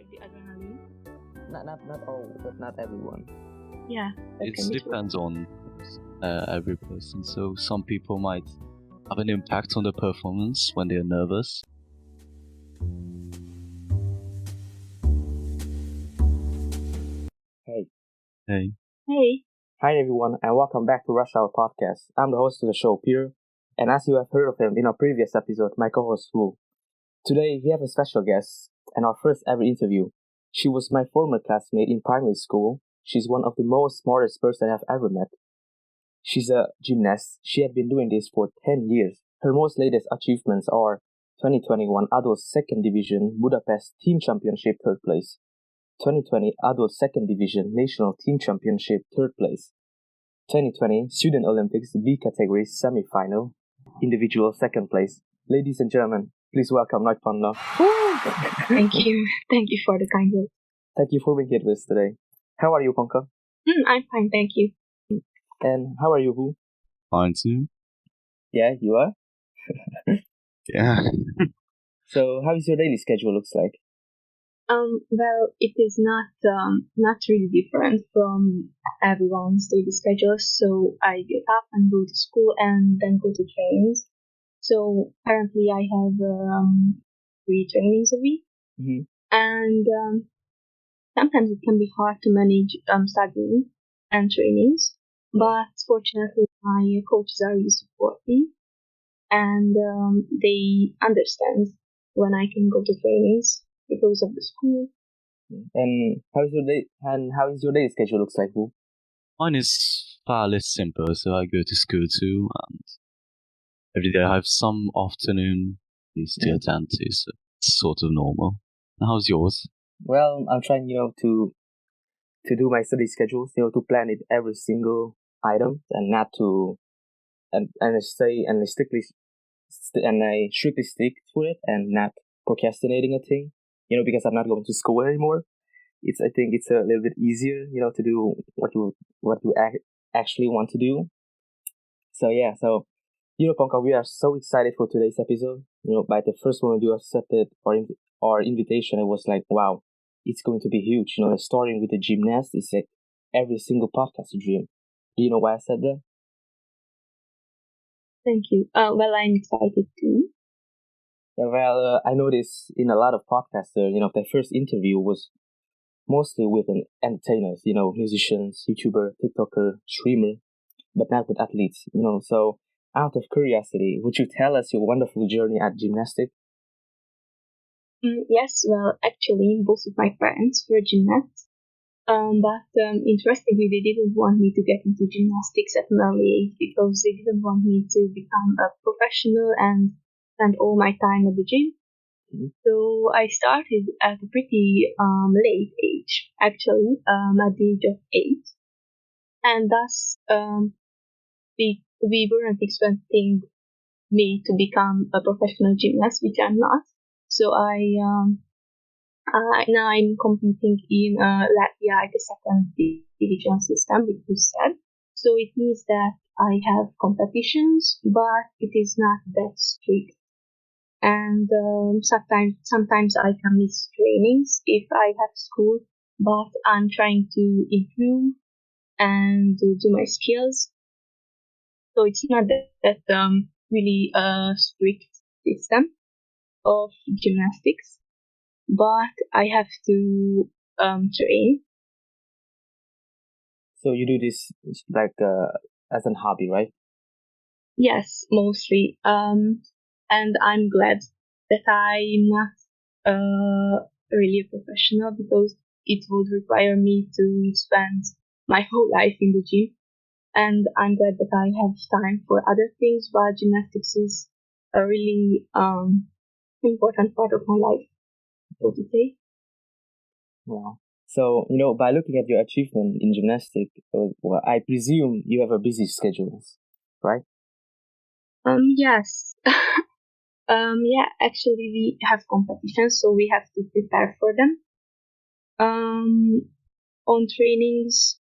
like the adrenaline. Not all, but not everyone. Yeah, that It can be true. depends on every person. So some people might have an impact on the performance when they're nervous. Hey. Hey. Hey. Hi everyone, and welcome back to Rush Hour Podcast. I'm the host of the show, Peter, and as you have heard of him in our previous episode, my co-host Wu. Today we have a special guest and our first ever interview. She was my former classmate in primary school. She's one of the most smartest person I've ever met. She's a gymnast. She had been doing this for 10 years. Her most latest achievements are 2021 Adult 2nd Division Budapest Team Championship 3rd place, 2020 Adult 2nd Division National Team Championship 3rd place, 2020 Student Olympics B category semi-final, individual 2nd place. Ladies and gentlemen, please welcome Nagy Panna. Thank you. Thank you for the kind words. Thank you for being here with us today. How are you, Panka? I'm fine, thank you. And how are you, Wu? Fine too. Yeah, you are? Yeah. So, how is your daily schedule looks like? Well, it is not really different from everyone's daily schedule. So I get up and go to school and then go to trainings. So currently I have 3 trainings a week, and sometimes it can be hard to manage studying and trainings. But fortunately, my coaches are really supportive, and they understand when I can go to trainings because of the school. And how is your day? And how is your daily schedule looks like, Wu? Mine is fairly simple, so I go to school too, and every day I have some afternoon things to attend to, so it's sort of normal. And how's yours? Well, I'm trying, to do my study schedules, to plan it every single item and not to, and I strictly stick to it and not procrastinating a thing, because I'm not going to school anymore. I think it's a little bit easier, to do what you actually want to do. So yeah, Panka, we are so excited for today's episode. By the first moment you accepted our invitation, it was like, wow, it's going to be huge. Starting with the gymnast is like every single podcast dream. Do you know why I said that? Thank you. Well, I'm excited too. Yeah, well, I noticed in a lot of podcasters, their first interview was mostly with an entertainers, musicians, YouTuber, TikToker, streamer, but not with athletes, So, out of curiosity, would you tell us your wonderful journey at gymnastics? Yes, well, actually, both of my parents were gymnasts. But interestingly, they didn't want me to get into gymnastics at an early age because they didn't want me to become a professional and spend all my time at the gym. So I started at a pretty late age, actually, at the age of 8. And thus, we weren't expecting me to become a professional gymnast, which I'm not. So now I'm competing in Latvia, the 2nd division system, which you said. So it means that I have competitions, but it is not that strict. And sometimes I can miss trainings if I have school, but I'm trying to improve and do my skills. So it's not that really a strict system of gymnastics, but I have to train. So you do this like as a hobby, right? Yes, mostly. And I'm glad that I'm not really a professional because it would require me to spend my whole life in the gym. And I'm glad that I have time for other things, but gymnastics is a really important part of my life, so to say. Wow. So, by looking at your achievement in gymnastics, well, I presume you have a busy schedule, right? Yes. Yeah, actually we have competitions, so we have to prepare for them. On trainings,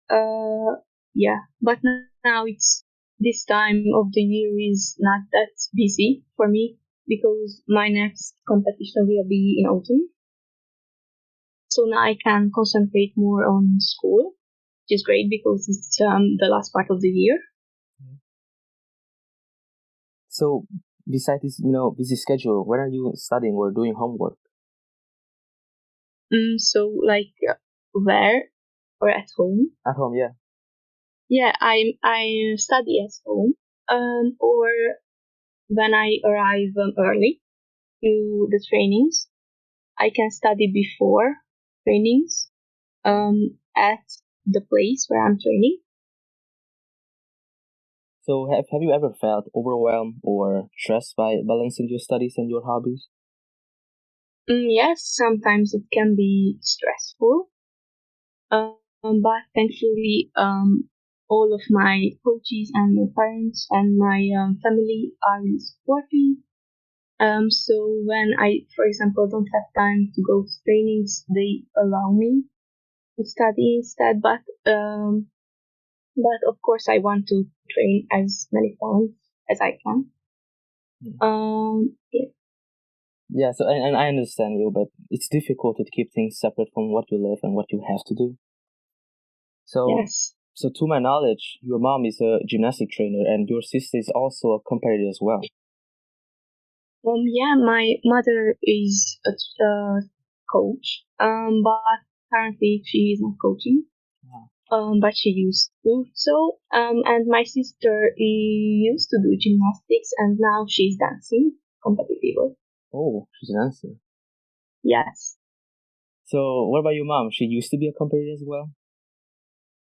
yeah, but now it's this time of the year is not that busy for me because my next competition will be in autumn. So now I can concentrate more on school, which is great because it's the last part of the year. So, besides this, busy schedule, when are you studying or doing homework? So like where or at home? At home, yeah. Yeah, I study at home. Or when I arrive early to the trainings, I can study before trainings at the place where I'm training. So, have you ever felt overwhelmed or stressed by balancing your studies and your hobbies? Yes, sometimes it can be stressful, but thankfully, all of my coaches and my parents and my family are really supportive. So when I, for example, don't have time to go to trainings, they allow me to study instead. But of course, I want to train as many times as I can. Yeah. Yeah, so and I understand you, but it's difficult to keep things separate from what you love and what you have to do. So, Yes. so to my knowledge, your mom is a gymnastic trainer and your sister is also a competitor as well. Yeah, my mother is a coach. But currently she is not coaching. But she used to. So, and my sister used to do gymnastics, and now she's dancing competitively. Oh, she's an dancer. Yes. So, what about your mom? She used to be a competitor as well?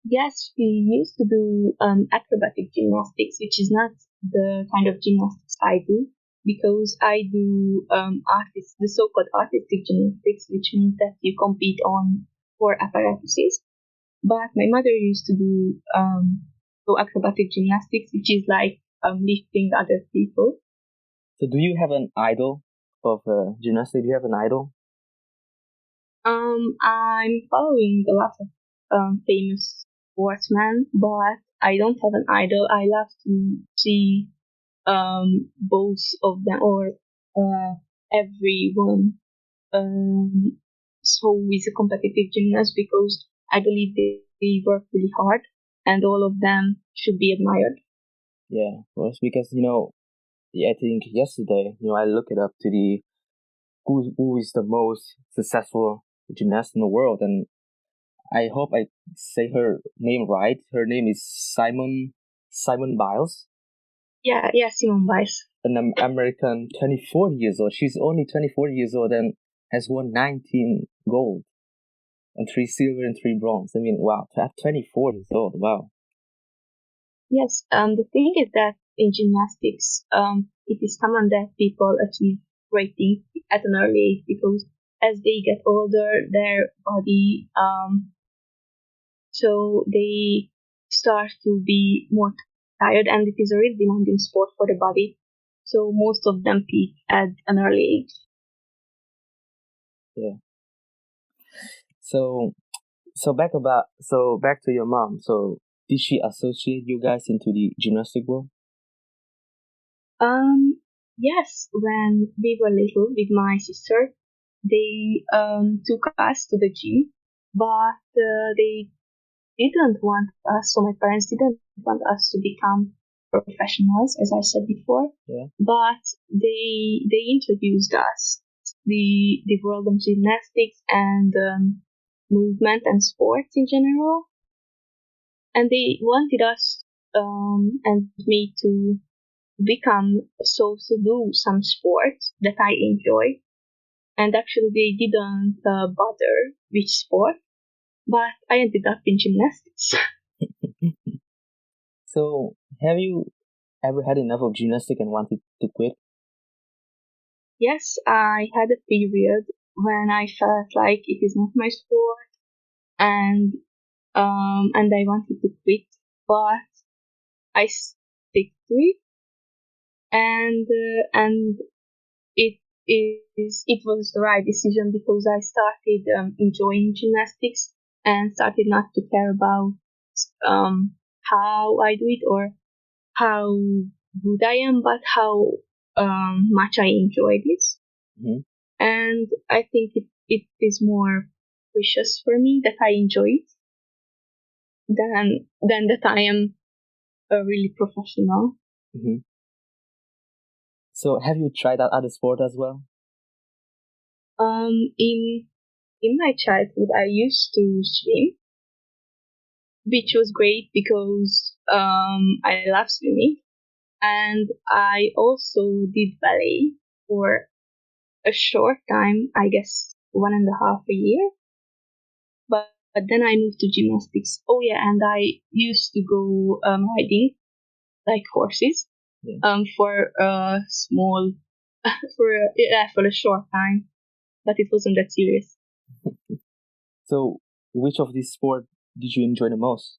Yes, she used to do acrobatic gymnastics, which is not the kind of gymnastics I do, because I do the so-called artistic gymnastics, which means that you compete on four apparatuses. But my mother used to do acrobatic gymnastics, which is like lifting other people. So, do you have an idol of gymnastics? Do you have an idol? I'm following a lot of famous sportsmen, but I don't have an idol. I love to see both of them or everyone who is a competitive gymnast because I believe they work really hard and all of them should be admired. Yeah, of course, because yeah, I think yesterday, I looked it up to the who is the most successful gymnast in the world, and I hope I say her name right. Her name is Simone Biles, Yeah, Simone Biles. an American, 24 years old. She's only 24 years old and has won 19 gold and 3 silver and 3 bronze. I mean, wow, at 24 years old, wow. Yes, the thing is that in gymnastics, it is common that people achieve great things at an early age because as they get older, their body, so they start to be more tired, and it is a really demanding sport for the body. So most of them peak at an early age. Yeah. So, back to your mom. So, did she associate you guys into the gymnastic world? Yes, when we were little with my sister, they took us to the gym, but they didn't want us, so my parents didn't want us to become professionals, as I said before. Yeah. But they introduced us the world of gymnastics and movement and sports in general, and they wanted us and me to become to do some sports that I enjoy. And actually, they didn't bother which sport, but I ended up in gymnastics. So, have you ever had enough of gymnastic and wanted to quit? Yes, I had a period when I felt like it is not my sport, and and I wanted to quit, but I stick to it, and it was the right decision because I started enjoying gymnastics and started not to care about how I do it or how good I am, but how much I enjoy this. Mm-hmm. And I think it is more precious for me, that I enjoy it, than that I am a really professional. Hmm. So have you tried out other sport as well? In my childhood, I used to swim, which was great because I love swimming, and I also did ballet for a short time, I guess 1.5 years. But then I moved to gymnastics. Oh yeah, and I used to go riding like horses. Yeah. For a small for a short time, but it wasn't that serious. So which of these sport did you enjoy the most?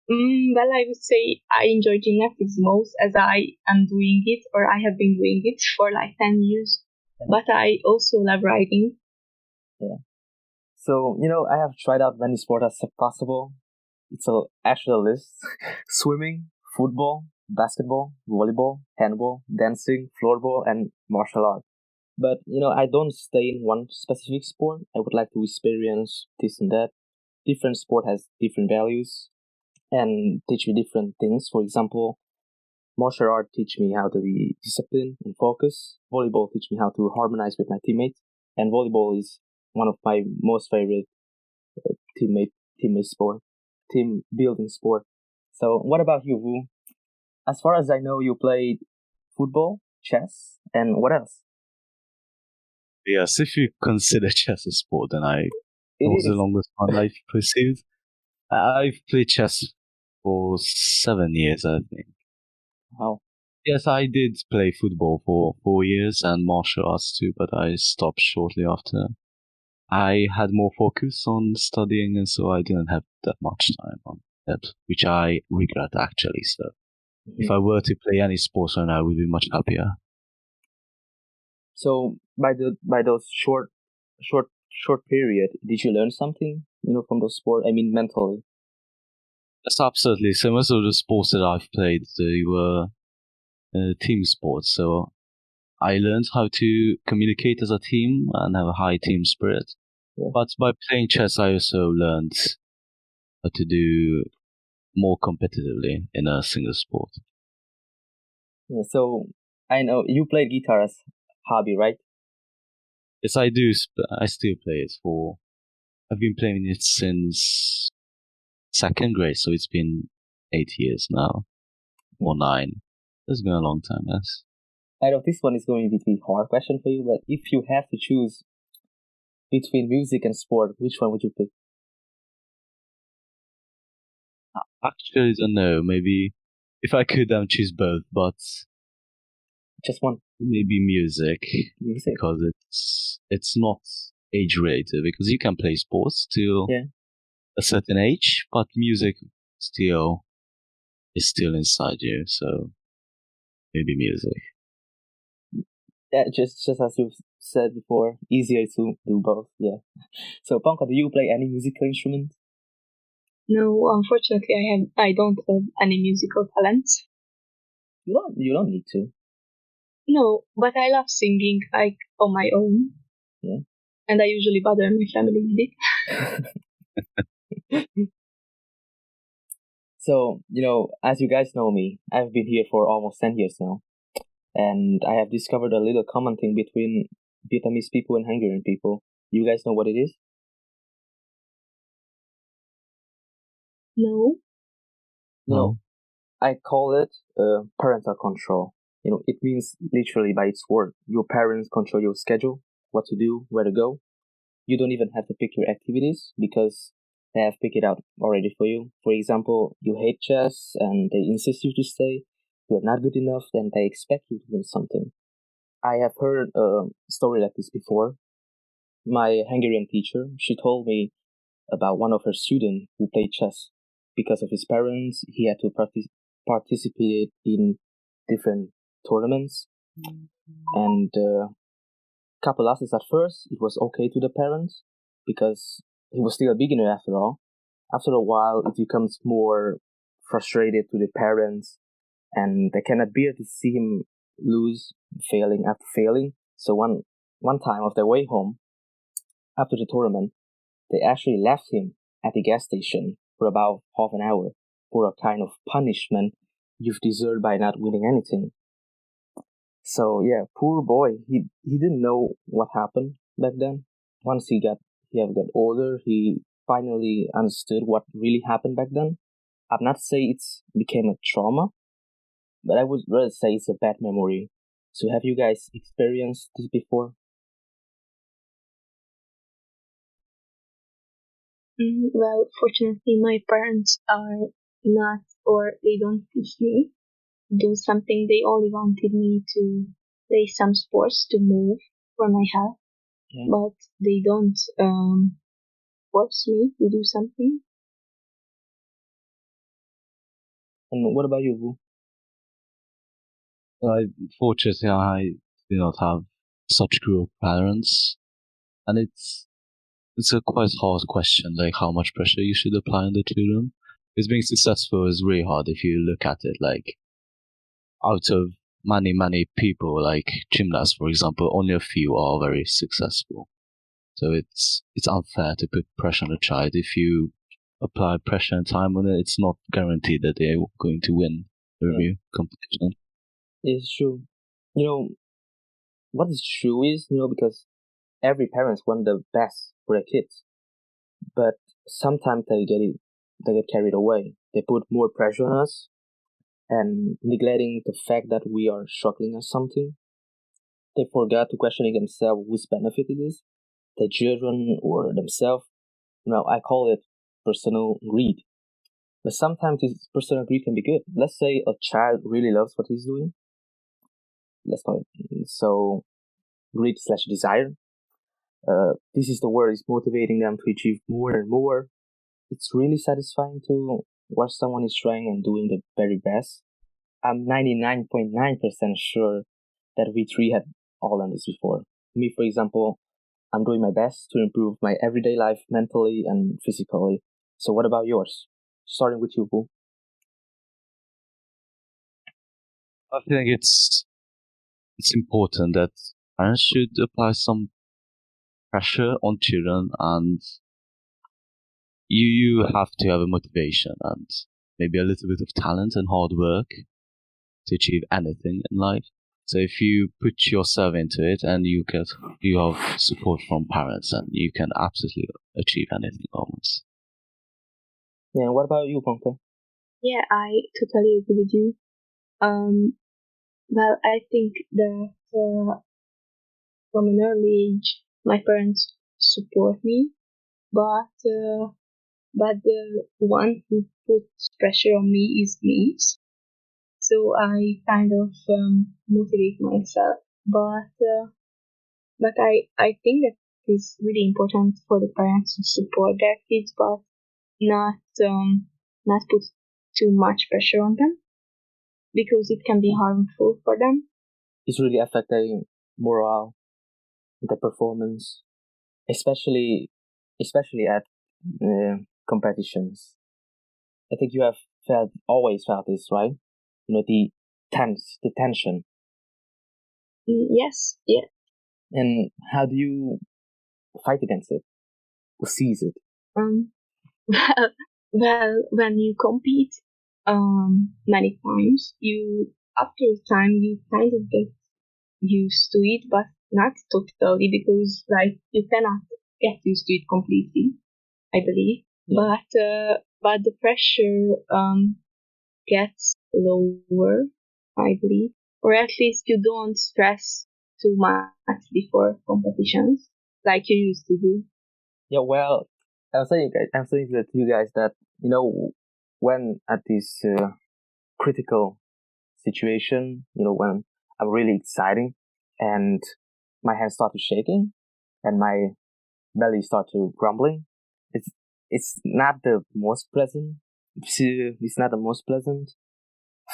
Well, I would say I enjoy gymnastics most, as I am doing it, or I have been doing it for like 10 years. Yeah. But I also love riding. Yeah. So, I have tried out many sports as possible. It's actually a list. Swimming, football, basketball, volleyball, handball, dancing, floorball, and martial art. But, I don't stay in one specific sport. I would like to experience this and that. Different sport has different values and teach me different things. For example, martial art teach me how to be disciplined and focus. Volleyball teach me how to harmonize with my teammates. And volleyball is one of my most favorite teammate sport, team building sport. So what about you, Wu? As far as I know, you played football, chess, and what else? Yes, if you consider chess a sport, then It was the is. longest one I've pursued. I've played chess for 7 years, I think. Wow. Yes, I did play football for 4 years and martial arts too, but I stopped shortly after. I had more focus on studying, and so I didn't have that much time on that, which I regret actually. So if Mhm. I were to play any sports right now, I would be much happier. So by those short period, did you learn something? From those sport. I mean, mentally. That's absolutely. So most of the sports that I've played, they were team sports. So I learned how to communicate as a team and have a high team spirit. Yeah. But by playing chess, I also learned how to do more competitively in a single sport. Yeah. So I know you played guitar as hobby, right? Yes, I do. I still play it for. I've been playing it since second grade, so it's been 8 years now, or 9. It's been a long time, yes. I know this one is going to be a hard question for you, but if you have to choose between music and sport, which one would you pick? Actually, I don't know. Maybe if I could, choose both, but Just one. maybe music, Music. because it's not age related. Because you can play sports till Yeah. a certain age, but music still is still inside you. So maybe music. Yeah, just as you said before, easier to do both. Yeah. So, Panka, do you play any musical instrument? No, unfortunately, I don't have any musical talents. You don't need to. No, but I love singing like on my own. Yeah. And I usually bother my family with it. So, as you guys know me, I've been here for almost 10 years now. And I have discovered a little common thing between Vietnamese people and Hungarian people. You guys know what it is? No. No. I call it parental control. It means literally by its word, your parents control your schedule, what to do, where to go. You don't even have to pick your activities because they have picked it out already for you. For example, you hate chess and they insist you to stay. You're not good enough, then they expect you to win something. I have heard a story like this before. My Hungarian teacher, she told me about one of her students who played chess. Because of his parents, he had to participate in different tournaments. And couple losses at first, it was okay to the parents because he was still a beginner after all. After a while, it becomes more frustrated to the parents, and they cannot bear to see him lose, failing after failing. So one time of their way home after the tournament, they actually left him at the gas station for about half an hour for a kind of punishment you've deserved by not winning anything. So yeah, poor boy. He didn't know what happened back then. Once he got older, he finally understood what really happened back then. I'd not say it's became a trauma, but I would rather say it's a bad memory. So have you guys experienced this before? Well, fortunately, my parents are not, or they don't push me do something. They only wanted me to play some sports to move for my health, Yeah. but they don't force me to do something. And what about you, Vu? Fortunately, I do not have such cruel parents, and it's a quite hard question, like how much pressure you should apply on the children. Because being successful is really hard if you look at it like out of many people, like gymnasts, for example, only a few are very successful. So it's unfair to put pressure on a child. If you apply pressure and time on it, it's not guaranteed that they're going to win the review competition. It's true. You know, what is true is, because every parents want the best for their kids, but sometimes they get carried away. They put more pressure on us and neglecting the fact that we are struggling at something. They forgot to questioning themselves whose benefit it is, their children or themselves. I call it personal greed. But sometimes this personal greed can be good. Let's say a child really loves what he's doing. Let's call it so greed/desire. This is the word is motivating them to achieve more and more. It's really satisfying to watch someone is trying and doing the very best. I'm 99.9% sure that we three had all done this before. Me, for example, I'm doing my best to improve my everyday life mentally and physically. So what about yours? Starting with you, Boo. I think it's important that parents should apply some pressure on children, and you have to have a motivation and maybe a little bit of talent and hard work to achieve anything in life. So if you put yourself into it and you have support from parents, and you can absolutely achieve anything almost. Yeah, and what about you, Ponka? Yeah, I totally agree with you. Well, I think that from an early age, my parents support me, but the one who puts pressure on me is me. So I kind of motivate myself, but I think that it's really important for the parents to support their kids, but not not put too much pressure on them because it can be harmful for them. It's really affecting morale, the performance, especially at competitions. I think you have always felt this, right? The tension. Yes, yeah. And how do you fight against it or seize it? Well, when you compete many times, you after a time you kind of get used to it, but not totally because like you cannot get used to it completely, I believe. Yeah. But the pressure gets lower, I believe, or at least you don't stress too much before competitions like you used to do. Yeah, well, I'm saying to you guys that when at this critical situation, when I'm really exciting and my hands start to shaking and my belly start to grumbling, it's not the most pleasant. It's not the most pleasant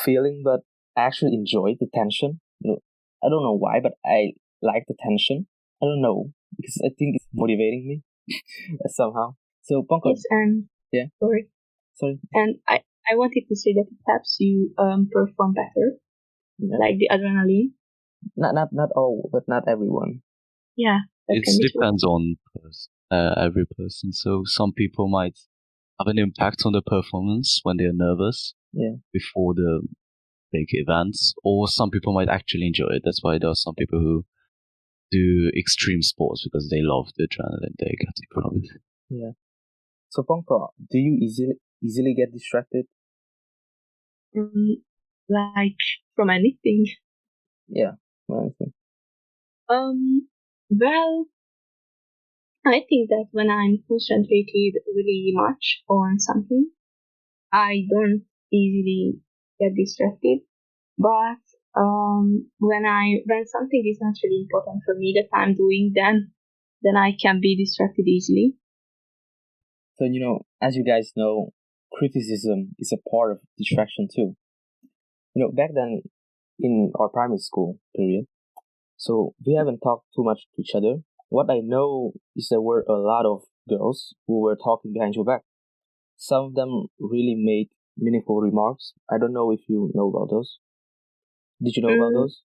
feeling, but I actually enjoy the tension. I don't know why, but I like the tension. I don't know because I think it's motivating me somehow. So, Ponko, Yes, and yeah, sorry. sorry, And I wanted to say that it helps you perform better, yeah. like the adrenaline. Not all, but not everyone. Yeah, that It can be true. depends on person. every person. So some people might have an impact on the performance when they're nervous before the big events, or some people might actually enjoy it. That's why there are some people who do extreme sports because they love the adrenaline they get from it. Yeah. So Ponka, do you easily get distracted? Like from anything. Yeah, anything. Well, I think that when I'm concentrated really much on something, I don't easily get distracted. But when something is not really important for me that I'm doing, then I can be distracted easily. So as you guys know, criticism is a part of distraction too. Back then in our primary school period, so we haven't talked too much to each other. What I know is there were a lot of girls who were talking behind your back. Some of them really made meaningful remarks. I don't know if you know about those. Did you know about those?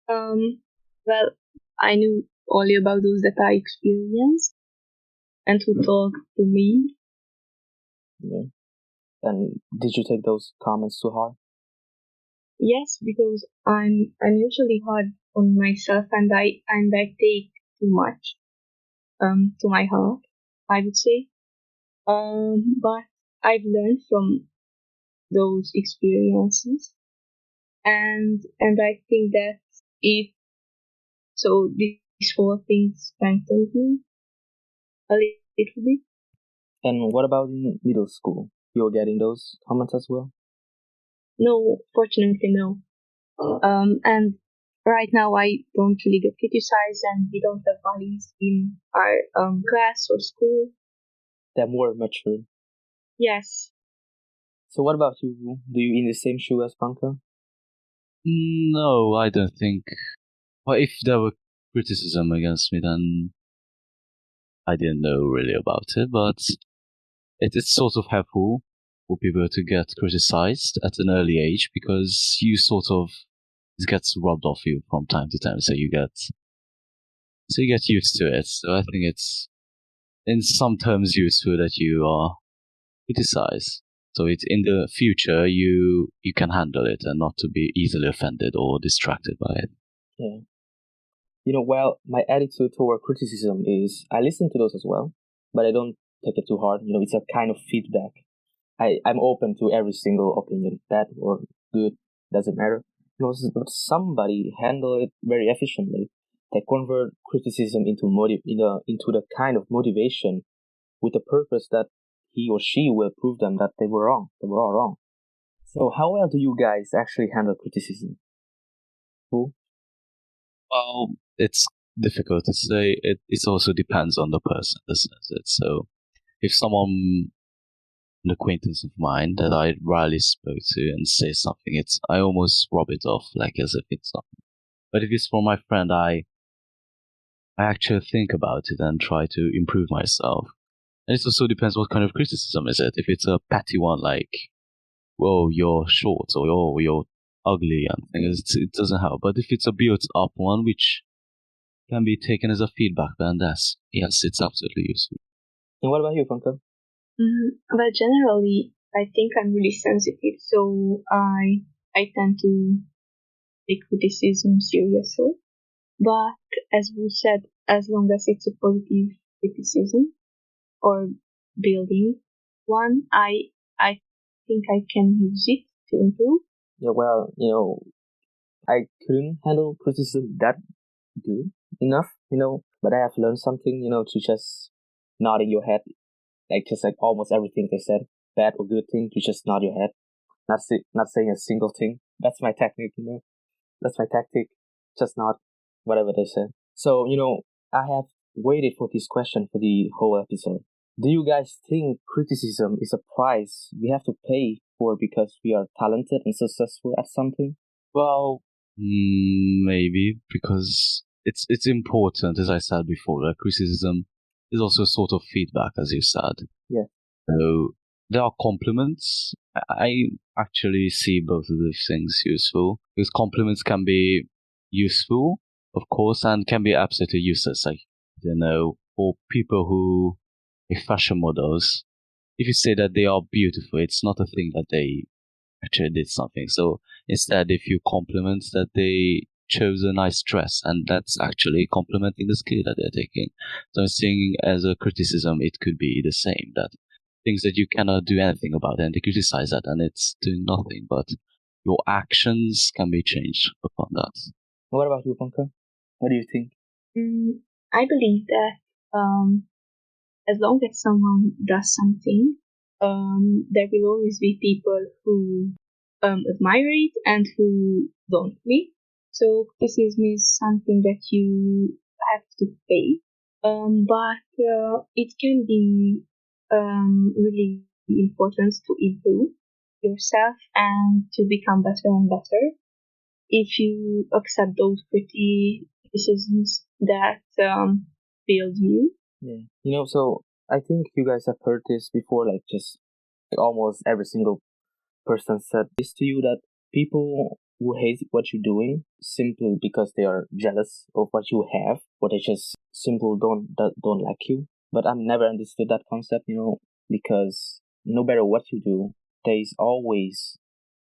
Well, I knew only about those that I experienced and who talked to me. Yeah. And did you take those comments too hard? Yes, because I'm usually hard on myself and I take too much to my heart, I would say. But I've learned from those experiences, and I think that if so, these four things strengthened me a little bit. And what about in middle school? You were getting those comments as well? No, fortunately, no. And right now I don't really get criticized, and we don't have bullies in our class or school. They're more mature. Yes. So what about you? Do you in the same shoe as Panka? No, I don't think. Well, if there were criticism against me, then I didn't know really about it, but it's sort of helpful for people to get criticized at an early age because you sort of, it gets rubbed off you from time to time, so you get used to it. So I think it's in some terms useful that you are criticized. So it's in the future you can handle it and not to be easily offended or distracted by it. Yeah. Well, my attitude toward criticism is I listen to those as well, but I don't take it too hard. It's a kind of feedback. I'm open to every single opinion, bad or good, doesn't matter. But somebody handle it very efficiently. They convert criticism into the kind of motivation with the purpose that he or she will prove them that they were wrong. They were all wrong. So how well do you guys actually handle criticism? Who? Well, it's difficult to say. It also depends on the person that says it. So if someone, an acquaintance of mine that I rarely spoke to and say something, I almost rub it off like as if it's something. But if it's for my friend, I actually think about it and try to improve myself. And it also depends what kind of criticism is it. If it's a petty one like, "Whoa, you're short," or "Oh, you're ugly," and things, it doesn't help. But if it's a built-up one, which can be taken as a feedback, then yes, it's absolutely useful. And what about you, Funko? Well, generally, I think I'm really sensitive, so I tend to take criticism seriously. But as we said, as long as it's a positive criticism or building one, I think I can use it to improve. Yeah, well, I couldn't handle criticism that good enough, but I have learned something, to just nodding your head, just like almost everything they said, bad or good thing, you just nod your head, not saying a single thing. That's my technique, That's my tactic. Just nod whatever they said. So, I have waited for this question for the whole episode. Do you guys think criticism is a price we have to pay for because we are talented and successful at something? Well, maybe, because it's important, as I said before, that criticism is also a sort of feedback, as you said. Yeah. So there are compliments. I actually see both of these things useful, because compliments can be useful, of course, and can be absolutely useless. Like, for people who like fashion models, if you say that they are beautiful, it's not a thing that they actually did something. So instead, if you compliment that they chose a nice dress, and that's actually complimenting the skill that they're taking. So I'm saying as a criticism, it could be the same, that things that you cannot do anything about, and they criticize that, and it's doing nothing, but your actions can be changed upon that. What about you, Panka? What do you think? I believe that as long as someone does something, there will always be people who admire it and who don't really. So criticism is something that you have to face, but it can be really important to improve yourself and to become better and better if you accept those criticisms that build you. Yeah. So I think you guys have heard this before, like just almost every single person said this to you, that people who hate what you're doing simply because they are jealous of what you have, or they just simply don't like you. But I've never understood that concept, because no matter what you do, there is always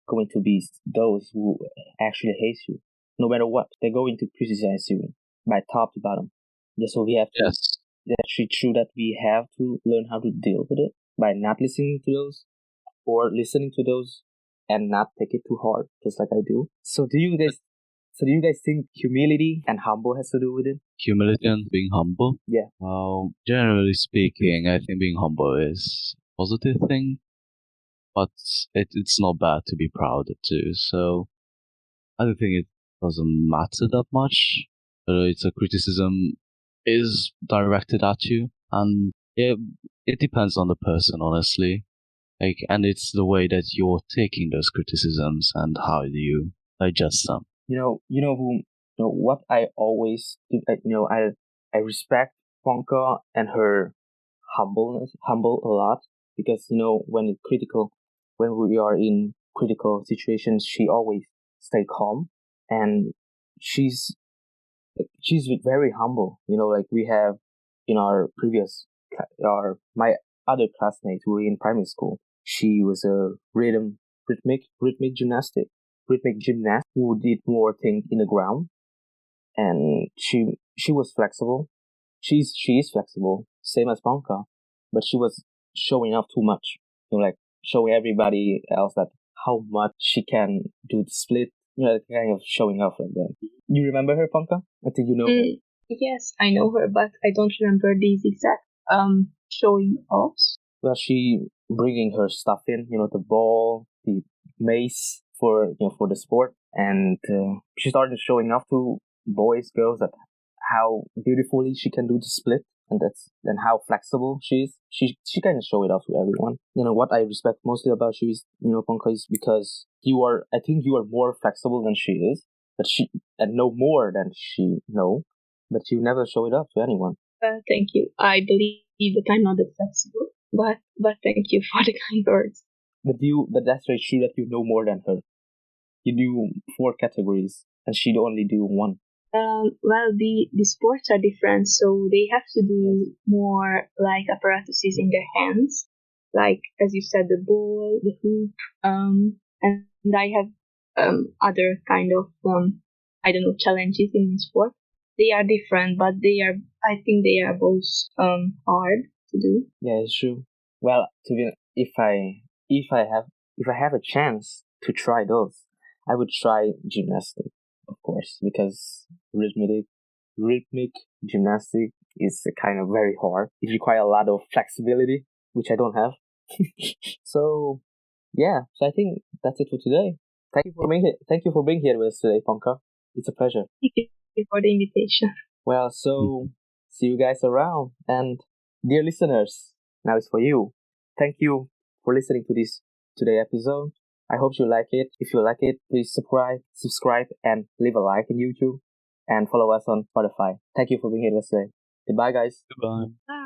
going to be those who actually hate you. No matter what, they're going to criticize you by top to bottom. Yeah, so we have to. Yes. It's actually true that we have to learn how to deal with it by not listening to those, or listening to those and not take it too hard, just like I do. So do you guys think humility and humble has to do with it? Humility and being humble. Yeah. Well, generally speaking, I think being humble is a positive thing, but it's not bad to be proud too. So I don't think it doesn't matter that much whether it's a criticism is directed at you, and it depends on the person, honestly. Like, and it's the way that you're taking those criticisms and how do you digest them. What I always do. I respect Fonka and her humble a lot, because when we are in critical situations, she always stay calm, and she's she's very humble. Like we have in our my other classmates who were in primary school. She was a rhythmic gymnast who did more things in the ground, and she was flexible. She is flexible, same as Panka, but she was showing off too much. Like showing everybody else that how much she can do the split. Kind of showing off like that. You remember her, Panka? I think you know her. Yes, I know her, but I don't remember these exact showing offs. Well, she bringing her stuff in, the ball, the mace for the sport, and she started showing off to boys, girls, that how beautifully she can do the split, and how flexible she is. She kind of show it off to everyone. What I respect mostly about you is, Ponka, is because I think you are more flexible than she is, but she and know more than she know, but you never show it off to anyone. Thank you. I believe that I'm not that flexible, but thank you for the kind words. But that's very true that you know more than her. You do 4 categories, and she'd only do 1. Well, the sports are different, so they have to do more like apparatuses in their hands, like as you said, the ball, the hoop, and I have other kind of I don't know, challenges in sport. They are different, but I think they are both hard to do. Yeah, it's true. Well, if I have a chance to try those, I would try gymnastics, of course, because rhythmic gymnastic is kind of very hard. It requires a lot of flexibility, which I don't have. So yeah, so I think that's it for today. Thank you for being here with us today, Ponka. It's a pleasure. Thank you for the invitation. Well, so see you guys around, and dear listeners, now it's for you. Thank you for listening to this today episode. I hope you like it. If you like it, please subscribe, and leave a like in YouTube, and follow us on Spotify. Thank you for being here today. Goodbye, guys. Goodbye. Bye.